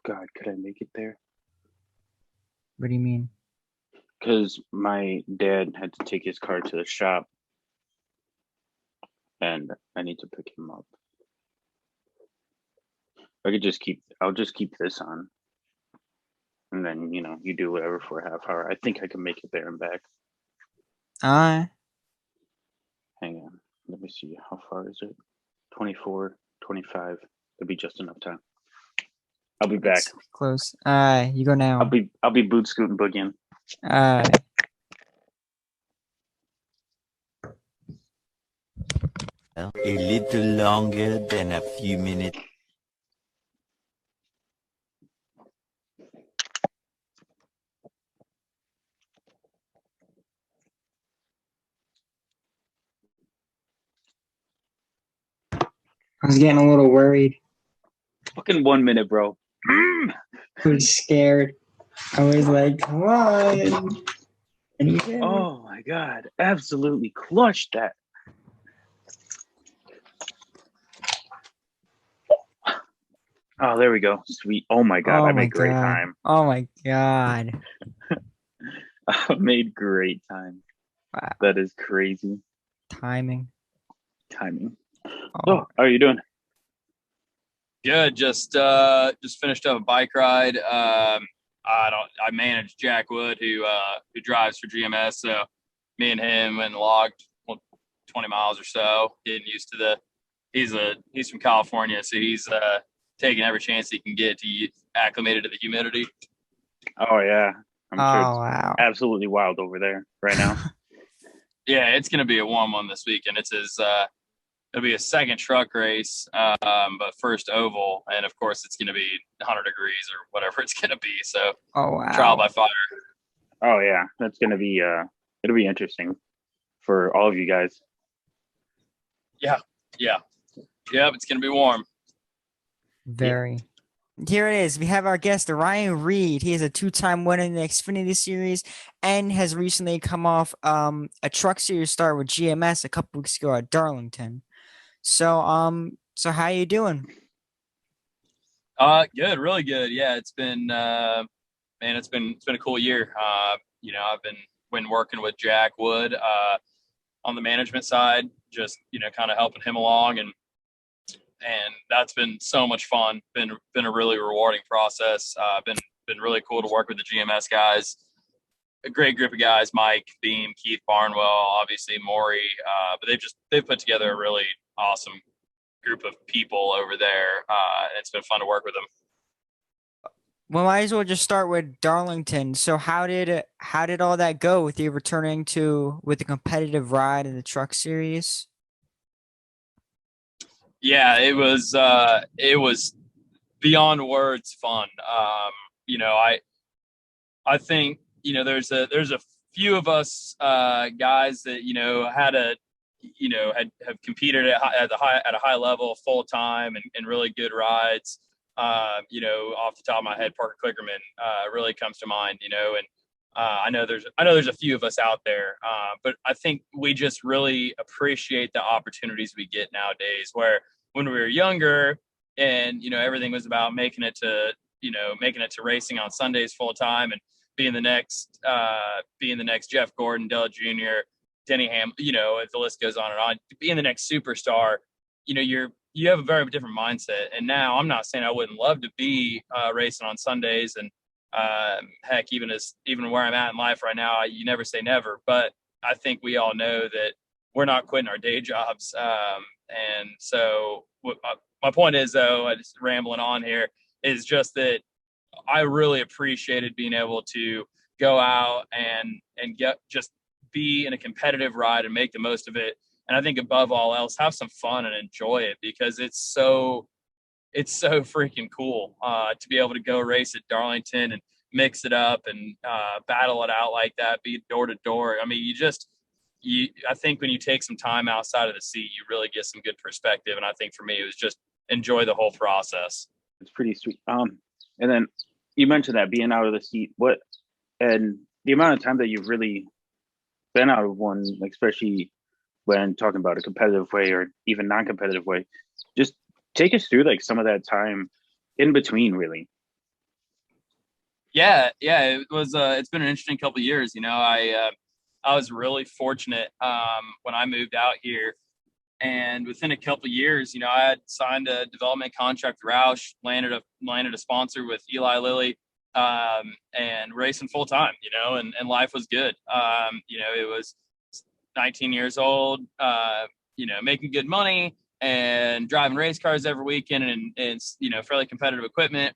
God, could I make it there? What do you mean? Because my dad had to take his car to the shop, and I need to pick him up. I'll just keep this on, and then you do whatever for a half hour. I think I can make it there and back. Uh, Hang on, let me see. How far is it? 24, 25. It'll be just enough time. I'll be back. Close. You go now. I'll be boot scooting boogieing. A little longer than a few minutes. I was getting a little worried. Fucking 1 minute, bro. I was scared. I was like, come on. And you did. Oh my God. Absolutely clutched that. Oh, there we go. Sweet. Oh my God. I made great time. Oh my God. I made great time. Wow. That is crazy. Timing. Oh, how are you doing? Good. Just finished up a bike ride. I manage Jack Wood, who drives for GMS. So me and him went and logged 20 miles or so, getting used to he's from California, so he's taking every chance he can get to get acclimated to the humidity. Oh yeah, I'm sure it's wow. absolutely wild over there right now. Yeah, it's gonna be a warm one this weekend. It'll be a second truck race, but first oval, and of course it's gonna be 100 degrees or whatever it's gonna be. So trial by fire. Oh yeah, that's gonna be it'll be interesting for all of you guys. Yeah, it's gonna be warm. Very. Here it is. We have our guest, Ryan Reed. He is a 2-time winner in the Xfinity Series and has recently come off a truck series start with GMS a couple weeks ago at Darlington. So how you doing? Good, really good. Yeah, it's been it's been a cool year. I've been working with Jack Wood on the management side, just kind of helping him along, and that's been so much fun. Been a really rewarding process. Been really cool to work with the GMS guys. A great group of guys: Mike, Beam, Keith Barnwell, obviously Maury. But they've put together a really awesome group of people over there. It's been fun to work with them. Well, might as well just start with Darlington. So how did all that go with you returning with the competitive ride in the truck series? Yeah, it was beyond words fun. I think there's a few of us guys that have competed at a high level full time and really good rides. Off the top of my head, Parker Clickerman really comes to mind. And I know there's a few of us out there, but I think we just really appreciate the opportunities we get nowadays. Where when we were younger, and everything was about making it to racing on Sundays full time and being the next Jeff Gordon, Dale Jr., Denny Ham, if the list goes on and on, being the next superstar, you have a very different mindset. And now I'm not saying I wouldn't love to be racing on Sundays, and heck, even where I'm at in life right now, you never say never. But I think we all know that we're not quitting our day jobs. And so my point is, though, I just rambling on here, is just that I really appreciated being able to go out and just be in a competitive ride and make the most of it. And I think above all else, have some fun and enjoy it, because it's so freaking cool to be able to go race at Darlington and mix it up and battle it out like that, be door to door. I mean, I think when you take some time outside of the seat, you really get some good perspective. And I think for me, it was just enjoy the whole process. It's pretty sweet. And then you mentioned that being out of the seat, and the amount of time that you've really been out of one, like, especially when talking about a competitive way or even non-competitive way, just take us through like some of that time in between, really. Yeah, it was. It's been an interesting couple of years. I was really fortunate when I moved out here, and within a couple of years, I had signed a development contract with Roush, landed a sponsor with Eli Lilly, and racing full time. And life was good. It was 19 years old. Making good money and driving race cars every weekend, and fairly competitive equipment.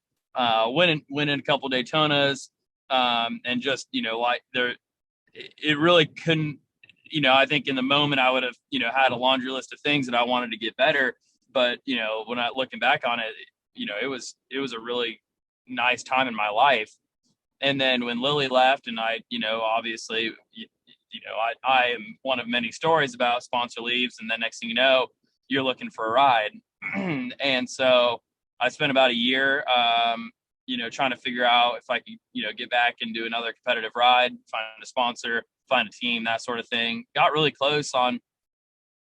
Winning a couple Daytonas, and just like there, it really couldn't. I think in the moment I would have had a laundry list of things that I wanted to get better, but when I looking back on it, it was a really nice time in my life. And then when Lily left, and I obviously I am one of many stories about sponsor leaves, and then next thing you know, you're looking for a ride. And so I spent about a year, trying to figure out if I could, get back and do another competitive ride, find a sponsor, find a team, that sort of thing. Got really close on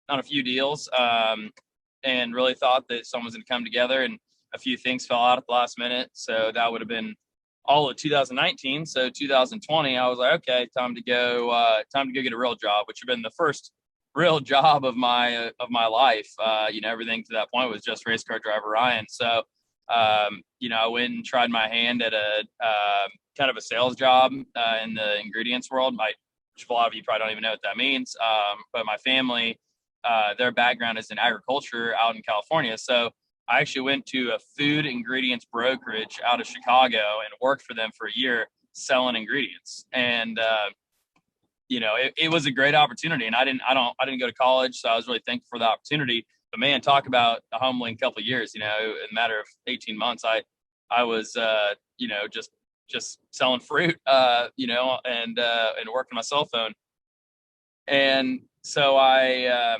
a few deals, and really thought that someone was going to come together, and a few things fell out at the last minute. So that would have been all of 2019. So 2020, I was like, okay, time to go get a real job, which had been the first real job of my life. Everything to that point was just race car driver Ryan. So, I went and tried my hand at a kind of a sales job in the ingredients world. Which a lot of you probably don't even know what that means. But my family, their background is in agriculture out in California. So I actually went to a food ingredients brokerage out of Chicago and worked for them for a year selling ingredients. And, it was a great opportunity, and I didn't go to college. So I was really thankful for the opportunity, but man, talk about a humbling couple of years, in a matter of 18 months, I was, just selling fruit, and working my cell phone. And so I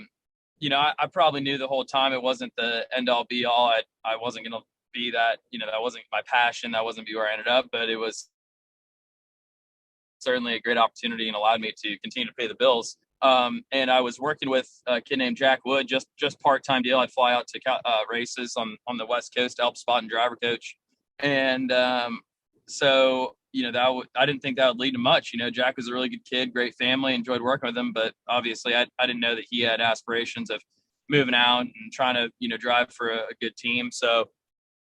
probably knew the whole time it wasn't the end all be all. I wasn't going to be that, that wasn't my passion. That wasn't be where I ended up, but it was certainly a great opportunity and allowed me to continue to pay the bills. And I was working with a kid named Jack Wood, just part-time deal. I'd fly out to races on the West Coast to help spot and driver coach. And so, I didn't think that would lead to much. Jack was a really good kid, great family, enjoyed working with him. But obviously I didn't know that he had aspirations of moving out and trying to, drive for a good team. So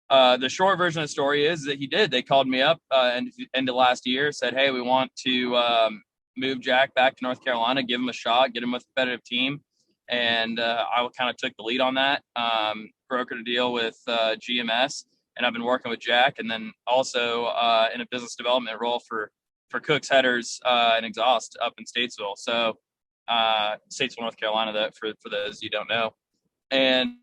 the short version of the story is that he did. They called me up end of last year, said, hey, we want to move Jack back to North Carolina, give him a shot, get him with a competitive team. And I kind of took the lead on that, brokered a deal with GMS. And I've been working with Jack, and then also in a business development role for Cook's Headers and Exhaust up in Statesville. So Statesville, North Carolina, that for those you don't know. And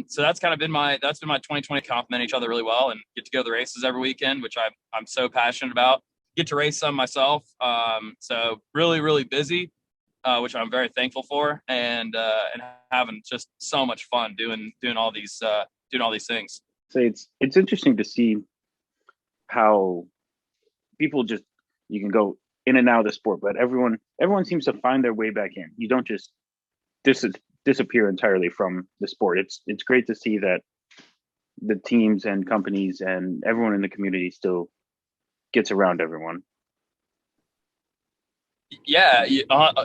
so that's been my 2020. Complement each other really well and get to go to the races every weekend, which I'm so passionate about. Get to race some myself. So really, really busy, which I'm very thankful for, and having just so much fun doing all these things. So it's interesting to see how people you can go in and out of the sport, but everyone seems to find their way back in. You don't just disappear entirely from the sport. It's great to see that the teams and companies and everyone in the community still gets around everyone. Yeah,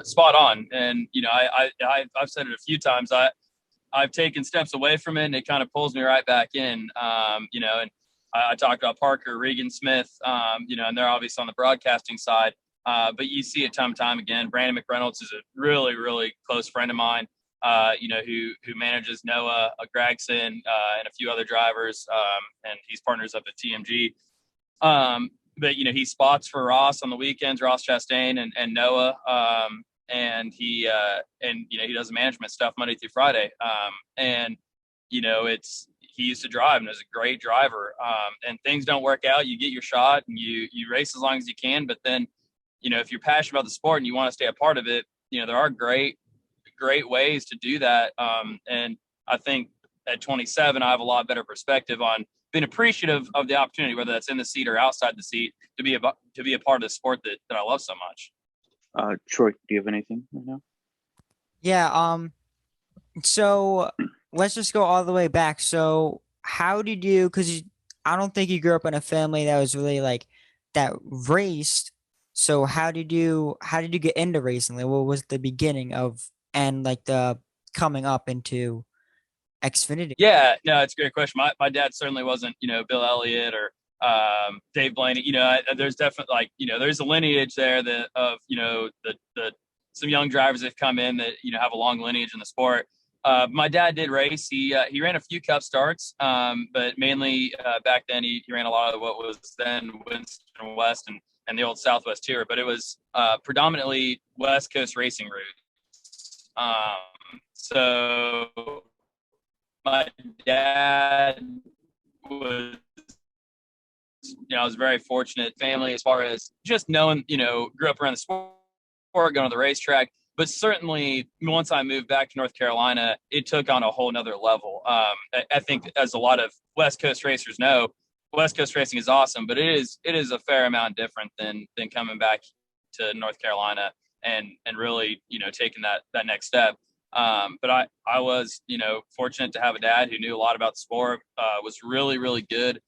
spot on. And I've said it a few times. I've taken steps away from it, and it kind of pulls me right back in. And I talked about Parker, Regan Smith, and they're obviously on the broadcasting side. But you see it time and time again. Brandon McReynolds is a really, really close friend of mine, who manages Noah, Gregson, and a few other drivers, and he's partners up at TMG. But he spots for Ross on the weekends, Ross Chastain and Noah, and he does the management stuff Monday through Friday. And he used to drive and is a great driver. And things don't work out, you get your shot and you race as long as you can. But then, if you're passionate about the sport and you want to stay a part of it, there are great ways to do that. And I think at 27, I have a lot better perspective on being appreciative of the opportunity, whether that's in the seat or outside the seat, to be a part of the sport that I love so much. Troy, do you have anything right now? Yeah. So let's just go all the way back. So how did you, because I don't think you grew up in a family that was really like that raced. So how did you get into racing? Like, what was the beginning of and like the coming up into Xfinity? Yeah, no, it's a great question. My dad certainly wasn't, Bill Elliott or Dave Blaney. There's definitely like, there's a lineage there that of, the some young drivers that have come in that, have a long lineage in the sport. My dad did race. He ran a few Cup starts, but mainly back then he ran a lot of what was then Winston West and the old Southwest Tour. But it was predominantly West Coast racing routes. So my dad was, I was very fortunate family as far as just knowing, grew up around the sport, going to the racetrack. But certainly once I moved back to North Carolina, it took on a whole nother level. I think as a lot of West Coast racers know, West Coast racing is awesome, but it is a fair amount different than coming back to North Carolina and really, taking that next step. But I was, fortunate to have a dad who knew a lot about the sport, was really, really good,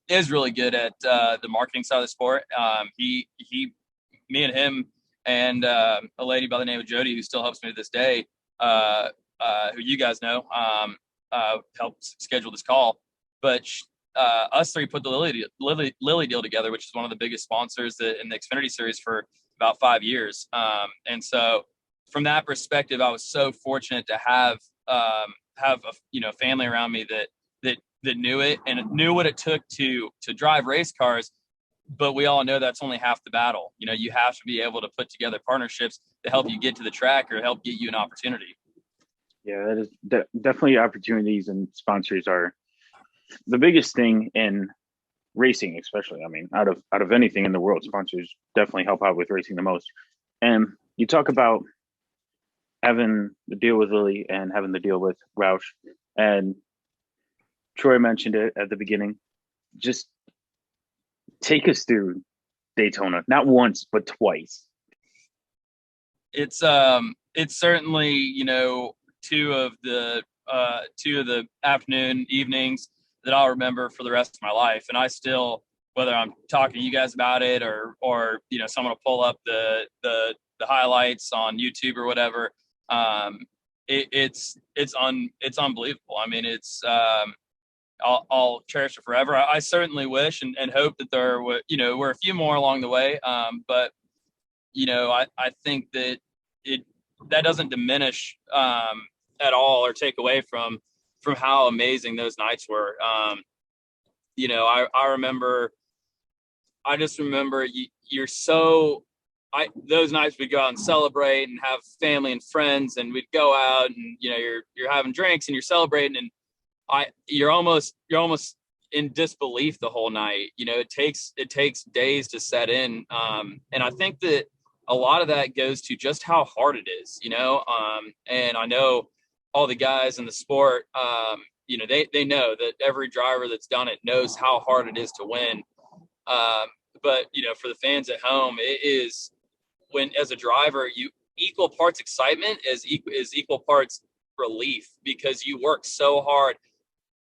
is really good at the marketing side of the sport. Me and him and a lady by the name of Jody, who still helps me to this day, who you guys know, helped schedule this call. But us three put the Lilly deal together, which is one of the biggest sponsors in the Xfinity Series for about 5 years. And so from that perspective, I was so fortunate to have a family around me that knew it and knew what it took to drive race cars. But we all know that's only half the battle. You have to be able to put together partnerships to help you get to the track or help get you an opportunity. Yeah, that is definitely opportunities, and sponsors are the biggest thing in racing, especially. I mean, out of anything in the world, sponsors definitely help out with racing the most. And you talk about having the deal with Lilly and having the deal with Roush, and Troy mentioned it at the beginning. Just take us through Daytona, not once but twice. It's certainly two of the afternoon evenings that I'll remember for the rest of my life. And I still, whether I'm talking to you guys about it or someone will pull up the highlights on YouTube or whatever, it's unbelievable. I mean, I'll cherish it forever. I certainly wish and hope that there were a few more along the way. But I think that that doesn't diminish at all or take away from how amazing those nights were. I just remember those nights we'd go out and celebrate and have family and friends, and we'd go out and you're having drinks and you're celebrating, and you're almost in disbelief the whole night. It takes days to set in. And I think that a lot of that goes to just how hard it is, and I know all the guys in the sport, they know that every driver that's done it knows how hard it is to win. But for the fans at home, it is, when as a driver, you equal parts excitement as equal parts relief, because you work so hard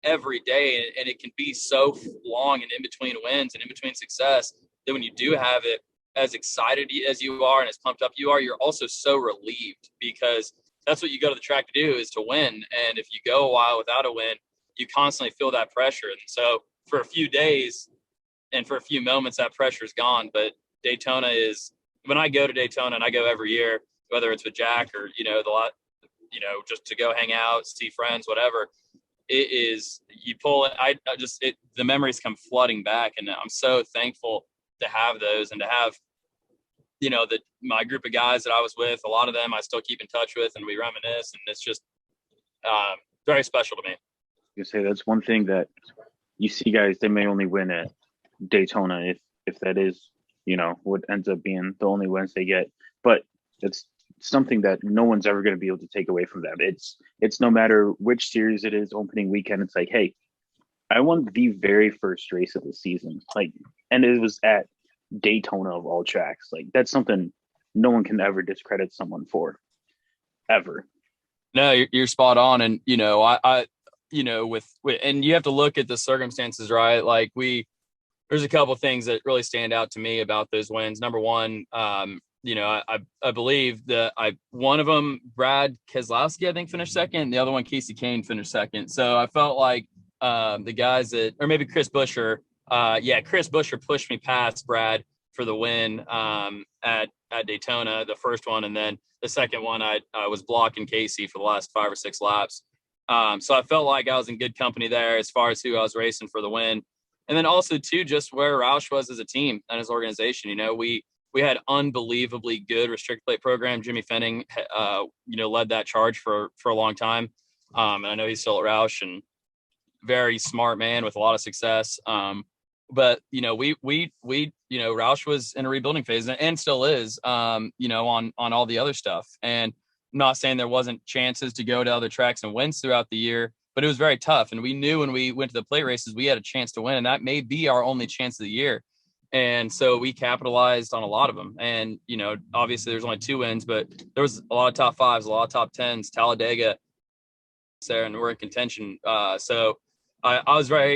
every day, and it can be so long and in between wins and in between success that when you do have it, as excited as you are and as pumped up you are, you're also so relieved, because that's what you go to the track to do, is to win. And if you go a while without a win, you constantly feel that pressure. And so for a few days and for a few moments, that pressure is gone. But Daytona is, when I go to Daytona, and I go every year, whether it's with Jack or just to go hang out, see friends, whatever, it is, you pull it. The memories come flooding back, and I'm so thankful to have those, and to have my group of guys that I was with. A lot of them I still keep in touch with, and we reminisce, and it's just very special to me. You say that's one thing that you see guys, they may only win at Daytona if that is what ends up being the only wins they get, but it's something that no one's ever going to be able to take away from them. It's no matter which series it is, opening weekend, it's like, hey, I won the very first race of the season, and it was at Daytona of all tracks. Like, that's something no one can ever discredit someone for, ever. No, you're spot on. And and you have to look at the circumstances, right? Like there's a couple of things that really stand out to me about those wins. Number one, I believe that one of them, Brad Keselowski, I think finished second. The other one, Casey Kane, finished second. So I felt like the guys or maybe Chris Buescher. Chris Buescher pushed me past Brad for the win at Daytona, the first one, and then the second one I was blocking Casey for the last 5 or 6 laps. So I felt like I was in good company there as far as who I was racing for the win. And then also too, just where Roush was as a team and his organization. We had unbelievably good restrict plate program. Jimmy Fenning, led that charge for a long time. And I know he's still at Roush and very smart man with a lot of success. But Roush was in a rebuilding phase and still is, on all the other stuff. And I'm not saying there wasn't chances to go to other tracks and wins throughout the year, but it was very tough. And we knew when we went to the plate races, we had a chance to win, and that may be our only chance of the year. And so we capitalized on a lot of them. And, obviously there's only 2 wins, but there was a lot of top 5s, a lot of top 10s, Talladega there, and we're in contention. So I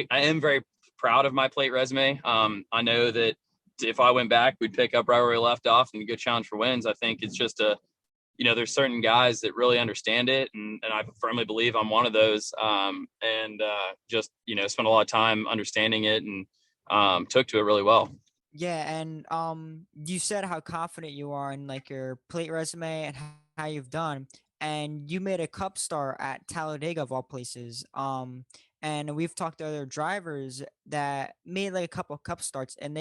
am very proud of my plate resume. I know that if I went back, we'd pick up right where we left off and go challenge for wins. I think it's just there's certain guys that really understand it. And I firmly believe I'm one of those. Just spent a lot of time understanding it and took to it really well. Yeah, and you said how confident you are in like your plate resume and how you've done, and you made a Cup star at Talladega of all places. And we've talked to other drivers that made like a couple of Cup starts, and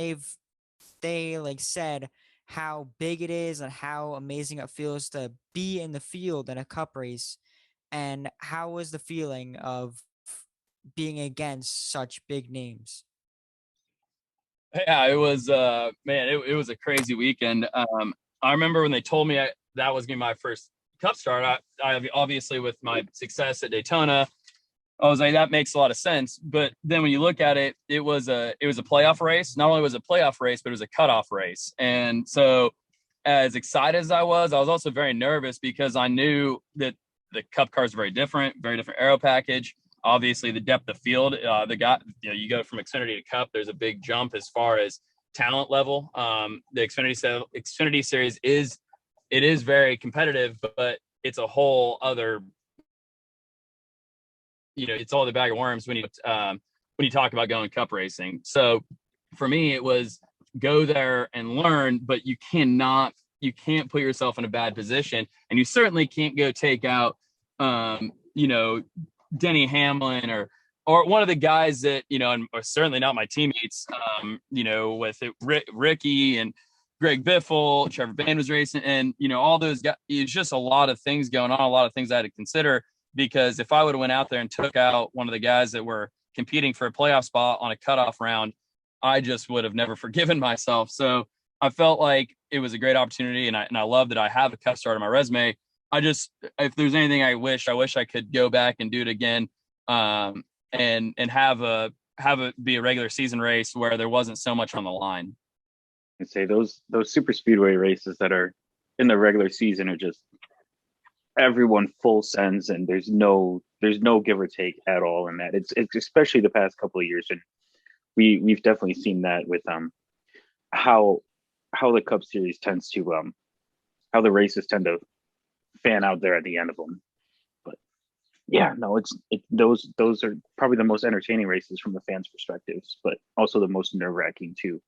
they like said how big it is and how amazing it feels to be in the field in a Cup race. And how was the feeling of being against such big names? Yeah, it was it was a crazy weekend. I remember when they told me that was gonna be my first Cup start. I obviously, with my success at Daytona, I was like, that makes a lot of sense. But then when you look at it, it was a playoff race. Not only was it a playoff race, but it was a cutoff race. And so as excited as I was also very nervous because I knew that the Cup car is very different aero package. Obviously, the depth of field, you go from Xfinity to Cup, there's a big jump as far as talent level. The Xfinity Series is very competitive, but it's a whole other, it's all the bag of worms when you talk about going Cup racing. So for me, it was go there and learn, but you can't put yourself in a bad position, and you certainly can't go take out, Denny Hamlin or one of the guys that, or certainly not my teammates, with Ricky and Greg Biffle, Trevor Bayne was racing, and, all those guys. It's just a lot of things going on, a lot of things I had to consider, because if I would have went out there and took out one of the guys that were competing for a playoff spot on a cutoff round, I just would have never forgiven myself. So I felt like it was a great opportunity, and I love that I have a Cup start on my resume. If there's anything I wish I could go back and do it again, and have it be a regular season race where there wasn't so much on the line. I'd say those super speedway races that are in the regular season are just everyone full sends, and there's no give or take at all in that. It's especially the past couple of years, and we've definitely seen that with how the Cup Series tends to how the races tend to fan out there at the end of them. But yeah, no, those are probably the most entertaining races from the fans' perspectives, but also the most nerve-wracking too.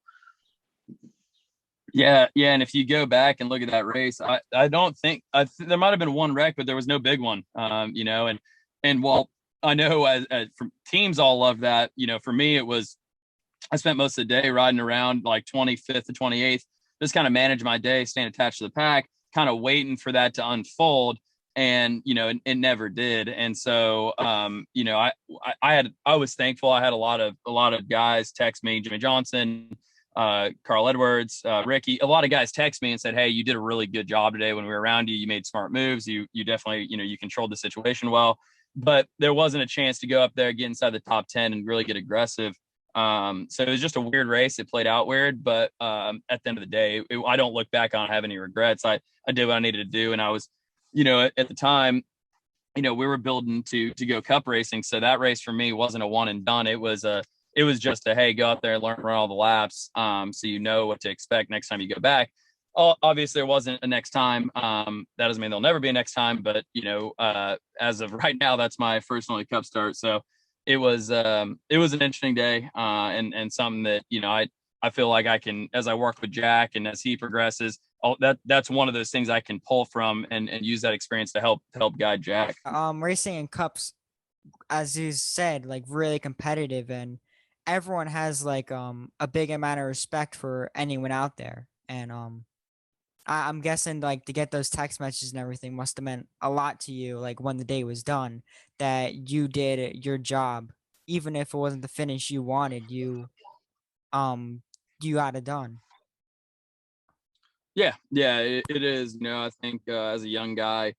Yeah, and if you go back and look at that race, I don't think there might have been one wreck, but there was no big one. And while I know as from teams all love that, for me it was, I spent most of the day riding around like 25th to 28th, just kind of manage my day, staying attached to the pack, kind of waiting for that to unfold. And, it never did. And so, I was thankful. I had a lot of guys text me, Jimmy Johnson, Carl Edwards, Ricky, a lot of guys text me and said, hey, you did a really good job today when we were around you. You made smart moves. You definitely, you controlled the situation well, but there wasn't a chance to go up there, get inside the top 10 and really get aggressive. So it was just a weird race. It played out weird, but at the end of the day, I don't look back on it, have any regrets. I did what I needed to do. And I was, at the time, we were building to go cup racing. So that race for me wasn't a one and done. It was just a, hey, go out there and learn, run all the laps. So you know what to expect next time you go back. Obviously there wasn't a next time. That doesn't mean there'll never be a next time, but as of right now, that's my first and only cup start. So it was an interesting day, and something that, I feel like I can, as I work with Jack and as he progresses, that's one of those things I can pull from and use that experience to help guide Jack. Racing in cups, as you said, like really competitive, and everyone has like a big amount of respect for anyone out there. And I'm guessing like to get those text messages and everything must have meant a lot to you, like when the day was done, that you did your job, even if it wasn't the finish you wanted, you got it done. Yeah, it is. I think as a young guy,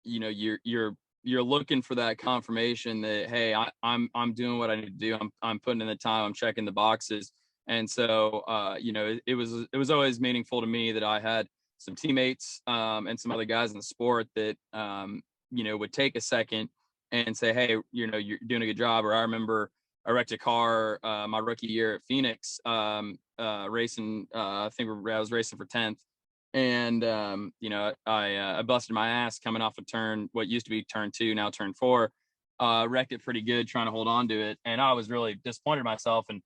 you're looking for that confirmation that, hey, I'm doing what I need to do. I'm putting in the time. I'm checking the boxes. And so it was always meaningful to me that I had some teammates and some other guys in the sport that would take a second and say, hey, you're doing a good job. Or I remember I wrecked a car my rookie year at Phoenix, racing. I think I was racing for 10th. And I busted my ass coming off a turn, what used to be turn 2, now turn 4. Wrecked it pretty good, trying to hold on to it, and I was really disappointed in myself. And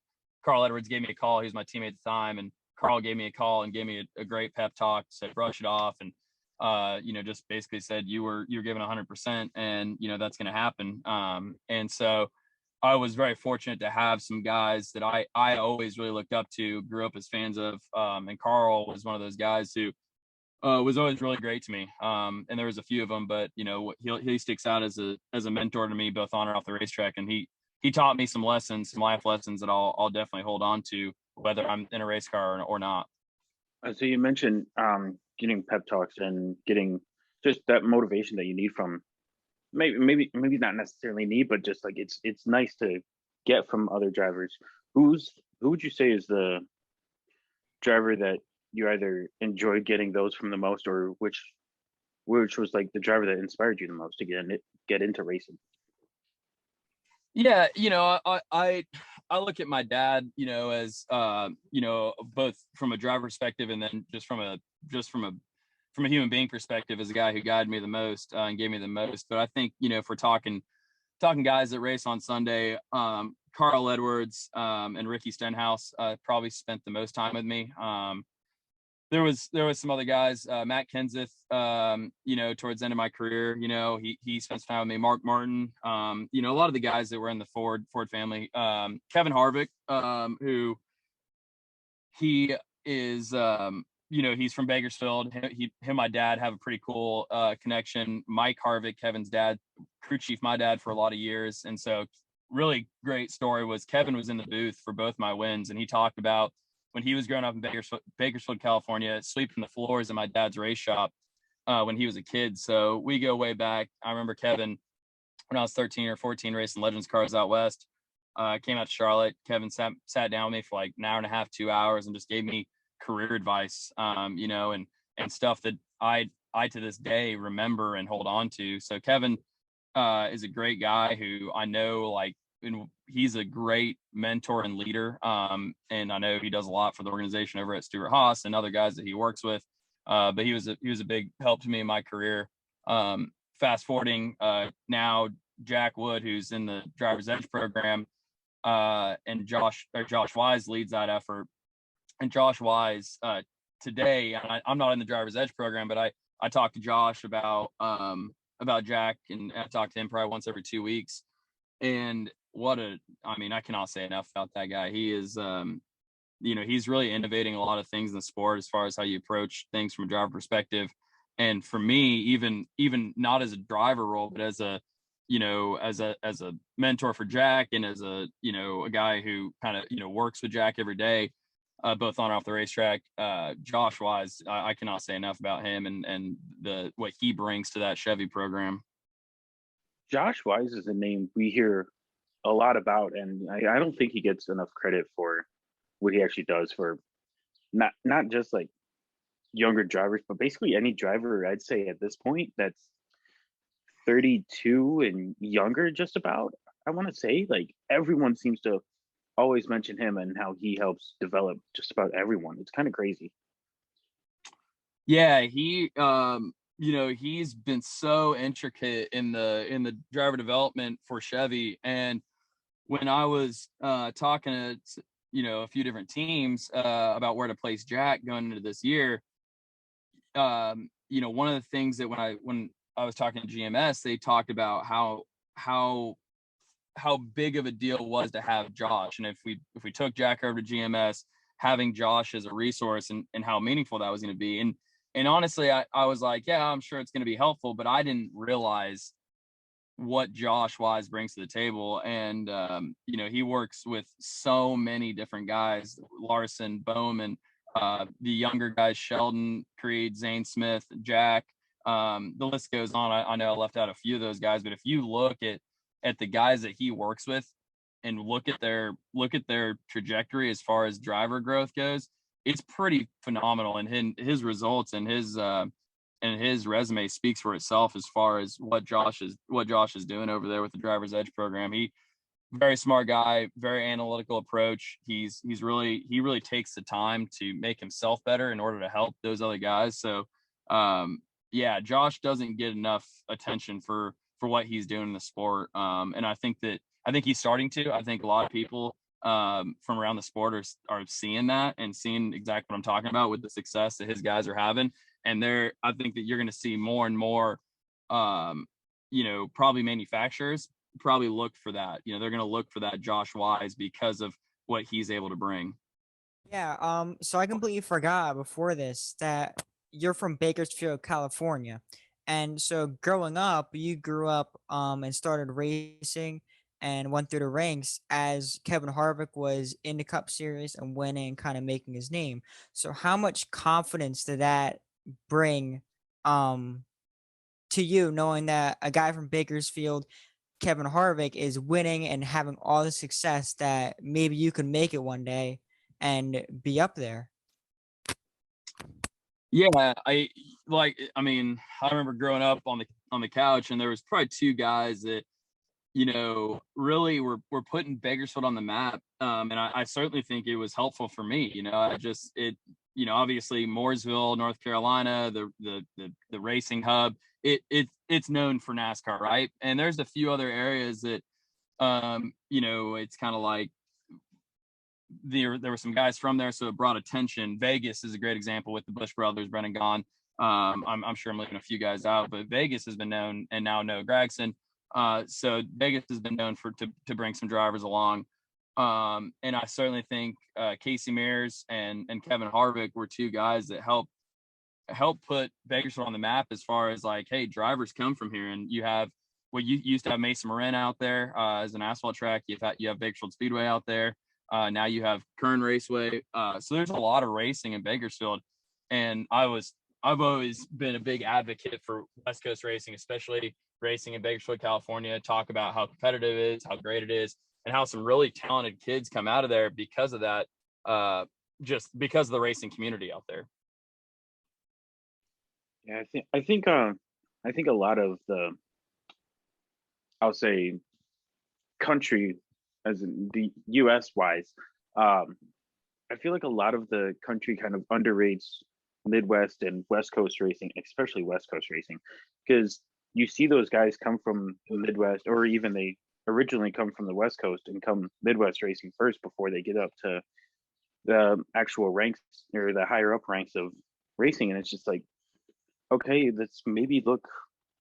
Carl Edwards gave me a call. He was my teammate at the time, and Carl gave me a call and gave me a great pep talk. Said brush it off, and just basically said you're giving 100%, and that's going to happen. And so I was very fortunate to have some guys that I always really looked up to, grew up as fans of, and Carl was one of those guys who was always really great to me. And there was a few of them, but he sticks out as a mentor to me, both on and off the racetrack. And he taught me some lessons, some life lessons that I'll definitely hold on to, whether I'm in a race car or not. So you mentioned getting pep talks and getting just that motivation that you need from maybe not necessarily need, but just like it's nice to get from other drivers. Who would you say is the driver that you either enjoyed getting those from the most, or which was like the driver that inspired you the most to get into racing? Yeah, I look at my dad, as both from a driver perspective and then just from a human being perspective, as a guy who guided me the most and gave me the most. But I think if we're talking guys that race on Sunday, Carl Edwards and Ricky Stenhouse probably spent the most time with me. There was some other guys, Matt Kenseth, towards the end of my career, he spent some time with me. Mark Martin, a lot of the guys that were in the Ford family. Kevin Harvick, who he is, he's from Bakersfield. Him and my dad have a pretty cool connection. Mike Harvick, Kevin's dad, crew chief, my dad for a lot of years. And so really great story was Kevin was in the booth for both my wins. And he talked about when he was growing up in Bakersfield, California, sweeping the floors in my dad's race shop when he was a kid. So we go way back. I remember Kevin when I was 13 or 14 racing Legends cars out west. Came out to Charlotte. Kevin sat down with me for like an hour and a half, 2 hours, and just gave me career advice, and stuff that I to this day remember and hold on to. So Kevin is a great guy who I know, and he's a great mentor and leader. And I know he does a lot for the organization over at Stuart Haas and other guys that he works with. But he was a big help to me in my career. Fast forwarding now, Jack Wood, who's in the Driver's Edge program, and Josh Wise leads that effort. And Josh Wise today, I'm not in the Driver's Edge program, but I talk to Josh about Jack, and I talk to him probably once every 2 weeks. And I cannot say enough about that guy. He is, he's really innovating a lot of things in the sport as far as how you approach things from a driver perspective. And for me, even not as a driver role, but as a mentor for Jack, and as a guy who kind of works with Jack every day, both on and off the racetrack. Josh Wise, I cannot say enough about him and what he brings to that Chevy program. Josh Wise is a name we hear a lot about, and I don't think he gets enough credit for what he actually does for not just like younger drivers, but basically any driver, I'd say at this point, that's 32 and younger, just about. I want to say, like, everyone seems to always mention him and how he helps develop just about everyone. It's kind of crazy. Yeah, he he's been so intricate in the driver development for Chevy. And when I was talking to a few different teams about where to place Jack going into this year, one of the things that when I was talking to GMS, they talked about how big of a deal it was to have Josh. And if we took Jack over to GMS, having Josh as a resource and how meaningful that was going to be. And honestly, I was like, yeah, I'm sure it's going to be helpful, but I didn't realize what Josh Wise brings to the table. And, he works with so many different guys, Larson, Bowman, the younger guys, Sheldon, Creed, Zane Smith, Jack. The list goes on. I know I left out a few of those guys, but if you look at the guys that he works with and look at their trajectory as far as driver growth goes, it's pretty phenomenal. And his results and his resume speaks for itself as far as what Josh is doing over there with the Driver's Edge program. He very smart guy, very analytical approach. He really takes the time to make himself better in order to help those other guys. So Josh doesn't get enough attention for what he's doing in the sport. And I think he's starting to. I think a lot of people from around the sport are seeing that and seeing exactly what I'm talking about with the success that his guys are having. And I think that you're going to see more and more, probably manufacturers probably look for that. They're going to look for that Josh Wise because of what he's able to bring. Yeah. So I completely forgot before this that you're from Bakersfield, California. And so growing up, you grew up and started racing and went through the ranks as Kevin Harvick was in the Cup Series and winning and kind of making his name. So how much confidence did that bring to you, knowing that a guy from Bakersfield, Kevin Harvick, is winning and having all the success that maybe you can make it one day and be up there? Yeah, I remember growing up on the couch, and there was probably two guys that really were putting Bakersfield on the map. And I certainly think it was helpful for me. Obviously Mooresville, North Carolina, the racing hub, it's known for NASCAR, right? And there's a few other areas that it's kind of like there were some guys from there, so it brought attention. Vegas is a great example with the Busch brothers, Brennan Gaughan. I'm sure I'm leaving a few guys out, but Vegas has been known, and now Noah Gragson. So Vegas has been known to bring some drivers along. And I certainly think Casey Meyers and Kevin Harvick were two guys that helped put Bakersfield on the map as far as like, hey, drivers come from here. And you used to have Mesa Marin out there as an asphalt track. You have Bakersfield Speedway out there. Now you have Kern Raceway. So there's a lot of racing in Bakersfield. And I've always been a big advocate for West Coast racing, especially racing in Bakersfield, California. Talk about how competitive it is, how great it is, and how some really talented kids come out of there because of that, just because of the racing community out there. Yeah, I think a lot of the, I'll say, country, as in the U.S. wise, I feel like a lot of the country kind of underrates Midwest and West Coast racing, especially West Coast racing, because you see those guys come from the Midwest, or even they originally come from the West Coast and come Midwest racing first before they get up to the actual ranks or the higher up ranks of racing. And it's just like, okay, let's maybe look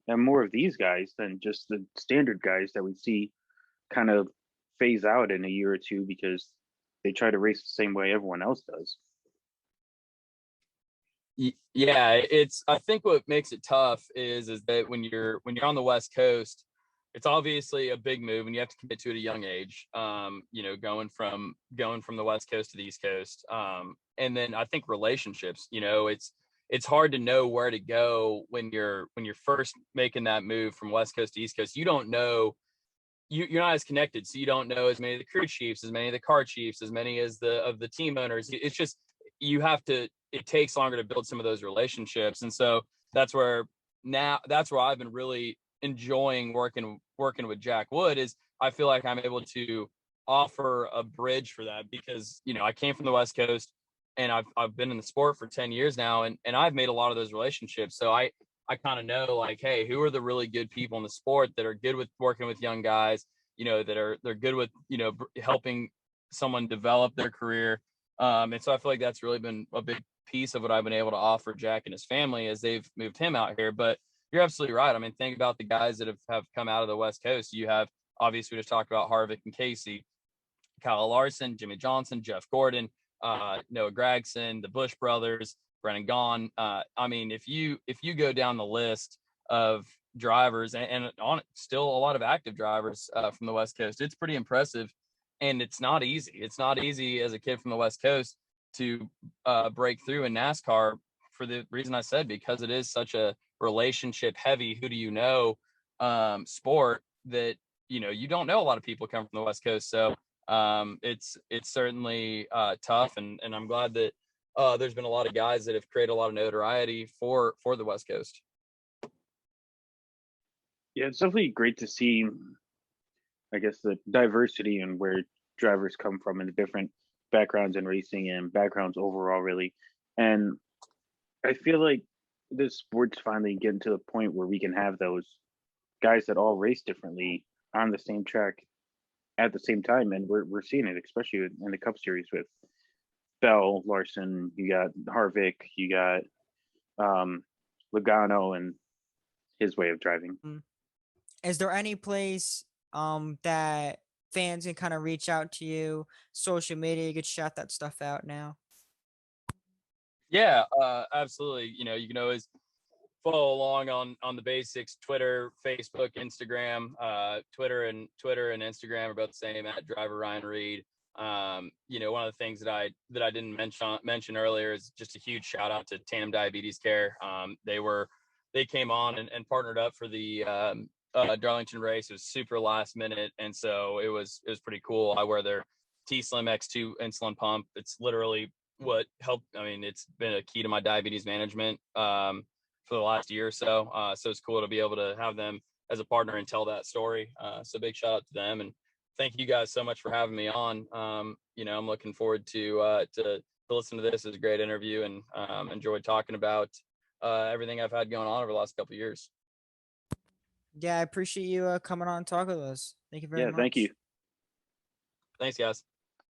at more of these guys than just the standard guys that we see kind of phase out in a year or two because they try to race the same way everyone else does. Yeah, I think what makes it tough is that when you're on the West Coast, it's obviously a big move and you have to commit to it at a young age. Going from the West Coast to the East Coast. And then I think relationships, it's hard to know where to go when you're first making that move from West Coast to East Coast. You don't know, you're not as connected, so you don't know as many of the crew chiefs, as many of the car chiefs, as many as of the team owners. It's just it takes longer to build some of those relationships. And so that's where I've been really enjoying working with Jack Wood is I feel like I'm able to offer a bridge for that because, you know, I came from the West Coast and I've been in the sport for 10 years now, and I've made a lot of those relationships. So I kind of know, like, hey, who are the really good people in the sport that are good with working with young guys, you know, they're good with, you know, helping someone develop their career. And so I feel like that's really been a big piece of what I've been able to offer Jack and his family as they've moved him out here. But you're absolutely right. I mean, think about the guys that have come out of the West Coast. You have, obviously, we just talked about Harvick and Casey, Kyle Larson, Jimmy Johnson, Jeff Gordon, Noah Gragson, the Bush brothers, Brennan Gaughan. I mean, if you go down the list of drivers and on still a lot of active drivers from the West Coast, it's pretty impressive. And it's not easy. It's not easy as a kid from the West Coast to break through in NASCAR for the reason I said, because it is such a relationship heavy, who do you know sport that, you know, you don't know a lot of people come from the West Coast. So it's certainly tough, and I'm glad that there's been a lot of guys that have created a lot of notoriety for the West Coast. Yeah, it's definitely great to see, I guess, the diversity and where drivers come from and the different backgrounds in racing and backgrounds overall, really. And I feel like this sport's finally getting to the point where we can have those guys that all race differently on the same track at the same time, and we're seeing it, especially in the Cup Series with Bell, Larson. You got Harvick, you got Logano and his way of driving. Is there any place that fans can kind of reach out to you, social media, you could shout that stuff out now? Yeah, absolutely. You know, you can always follow along on the basics: Twitter, Facebook, Instagram. Twitter and Instagram are both the same, at driver Ryan Reed. You know, one of the things that I didn't mention earlier is just a huge shout out to Tandem Diabetes Care. They came on and partnered up for the Darlington race. It was super last minute, and so it was pretty cool. I wear their T-Slim X2 insulin pump. It's literally what helped. I mean, it's been a key to my diabetes management for the last year or so. So it's cool to be able to have them as a partner and tell that story. So big shout out to them, and thank you guys so much for having me on. You know, I'm looking forward to listen to this. It was a great interview, and enjoyed talking about everything I've had going on over the last couple of years. Yeah, I appreciate you coming on and talking with us. Thank you very Yeah, much. thank you. Thanks, guys.